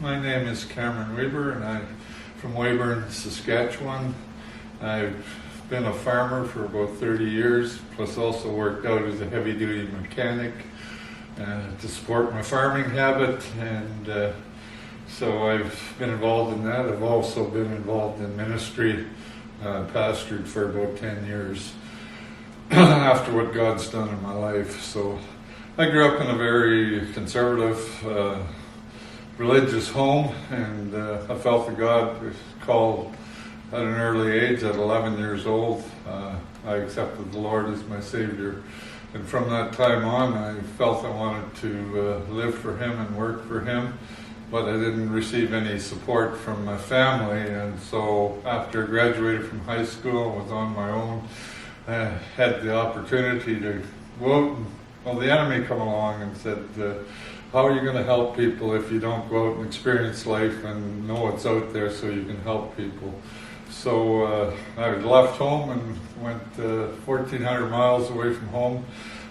my name is Cameron Weber, and I'm from Weyburn, Saskatchewan. I've been a farmer for about 30 years, plus also worked out as a heavy-duty mechanic to support my farming habit, and so I've been involved in that. I've also been involved in ministry, pastored for about 10 years after what God's done in my life. So I grew up in a very conservative, religious home, and I felt that God was called at an early age. At 11 years old, I accepted the Lord as my Savior, and from that time on I felt I wanted to live for Him and work for Him, but I didn't receive any support from my family. And so after I graduated from high school and was on my own, I had the opportunity to go out, and well, the enemy come along and said, how are you going to help people if you don't go out and experience life and know what's out there so you can help people? So I left home and went 1,400 miles away from home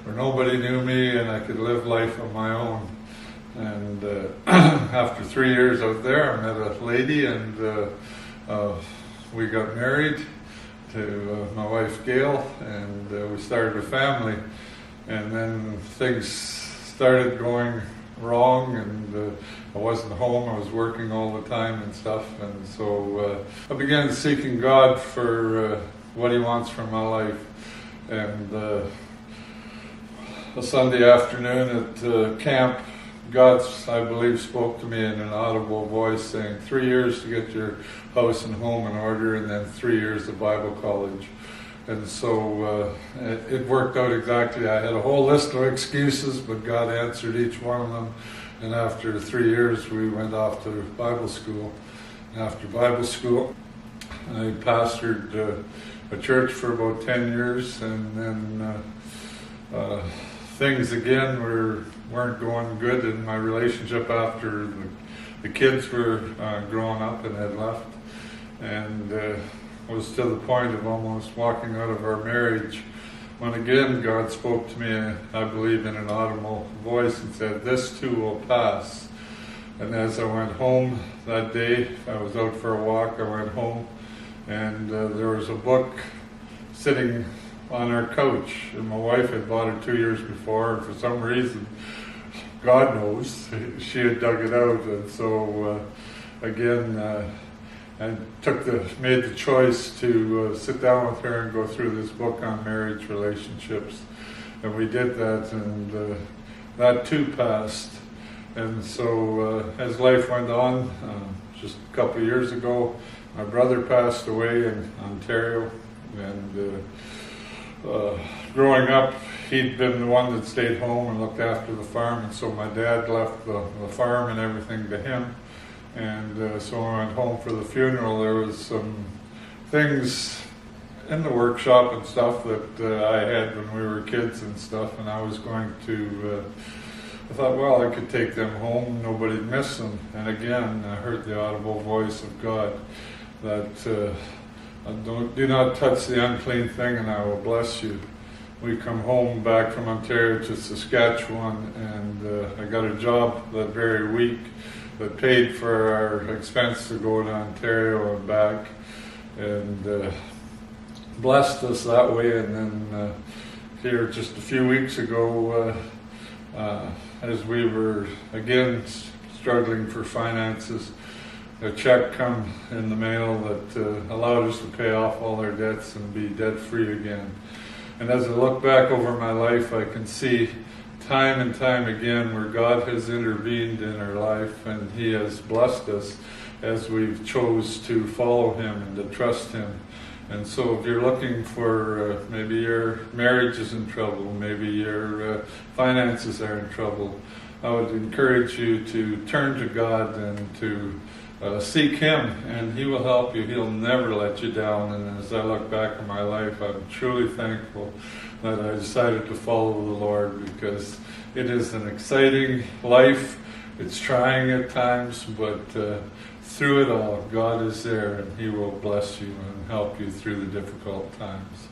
where nobody knew me and I could live life on my own. And after 3 years out there, I met a lady, and we got married to my wife Gail, and we started a family. And then things started going wrong, and I wasn't home. I was working all the time and stuff, and so I began seeking God for what He wants from my life. And a Sunday afternoon at camp, God, I believe, spoke to me in an audible voice saying, 3 years to get your house and home in order, and then 3 years of Bible college. And so it worked out exactly. I had a whole list of excuses, but God answered each one of them. And after 3 years, we went off to Bible school. And after Bible school, I pastored a church for about 10 years, and then things again weren't going good in my relationship after the kids were growing up and had left. And was to the point of almost walking out of our marriage, when again God spoke to me, I believe in an audible voice, and said, this too will pass. And as I went home that day, I was out for a walk, I went home, and there was a book sitting on our couch, and my wife had bought it 2 years before, and for some reason, God knows, she had dug it out. And so again, I made the choice to sit down with her and go through this book on marriage relationships. And we did that, and that too passed. And so as life went on, just a couple of years ago, my brother passed away in Ontario. And growing up, he'd been the one that stayed home and looked after the farm. And so my dad left the farm and everything to him. And so when I went home for the funeral, there was some things in the workshop and stuff that I had when we were kids and stuff, and I was going to, I thought, well, I could take them home, nobody'd miss them. And again, I heard the audible voice of God that do not touch the unclean thing and I will bless you. We come home back from Ontario to Saskatchewan, and I got a job that very week that paid for our expense to go to Ontario and back, and blessed us that way. And then here just a few weeks ago, as we were again struggling for finances, a check come in the mail that allowed us to pay off all our debts and be debt free again. And as I look back over my life, I can see time and time again where God has intervened in our life, and He has blessed us as we've chose to follow Him and to trust Him. And so if you're looking for maybe your marriage is in trouble, maybe your finances are in trouble, I would encourage you to turn to God and to seek Him, and He will help you. He'll never let you down. And as I look back on my life, I'm truly thankful that I decided to follow the Lord, because it is an exciting life. It's trying at times, but through it all, God is there, and He will bless you and help you through the difficult times.